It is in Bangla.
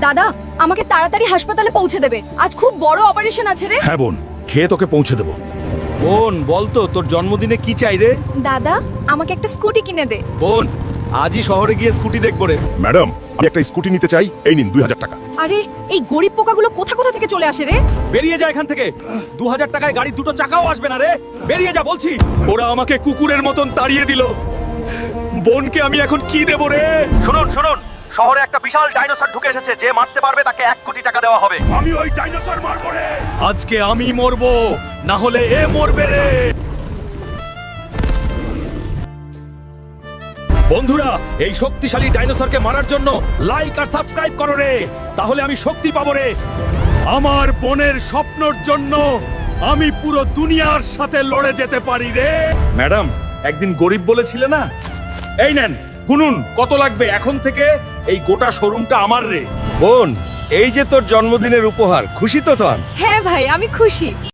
দাদা, আমাকে তাড়াতাড়ি হাসপাতালে পৌঁছে দেবে, আজ খুব বড় অপারেশন আছে রে। হ্যাঁ বোন, খেয়ে তোকে পৌঁছে দেবো। বোন বলতো তোর জন্মদিনে কি চাই রে? দাদা, আমাকে একটা স্কুটি কিনে দে। বোন আজই শহরে গিয়ে স্কুটি দেখবো রে। ম্যাডাম, আমি একটা স্কুটি নিতে চাই, এই নিন 2000 টাকা। আরে এই গরিব পোকাগুলো কোথা কোথা থেকে চলে আসে রে? বেরিয়ে যা এখান থেকে। 2000 টাকায় গাড়ির দুটো চাকাও আসবে না রে। বেরিয়ে যা বলছি। ওরা আমাকে কুকুরের মতন তাড়িয়ে দিল। বোনকে আমি এখন কি দেব রে? শুনুন শুনুন, শহরে একটা বিশাল ডাইনোসর ঢুকে এসেছে, যে মারতে পারবে তাকে 1 কোটি টাকা দেওয়া হবে। আমি ওই ডাইনোসর মারবো রে। আজকে আমি মরবো, না হলে এ মরবে রে। বন্ধুরা, এই শক্তিশালী ডাইনোসরকে মারার জন্য লাইক আর সাবস্ক্রাইব করো রে, তাহলে আমি শক্তি পাবো রে। আমার বোনের স্বপ্নর জন্য আমি পুরো দুনিয়ার সাথে লড়ে যেতে পারি রে। ম্যাডাম, একদিন গরিব বলেছিলে না? এই নেন, গুনুন কত লাগবে। এখন থেকে এই গোটা শোরুমটা আমার রে। বোন, এই যে তোর জন্মদিনের উপহার, খুশি তো তোর? হ্যাঁ ভাই, আমি খুশি।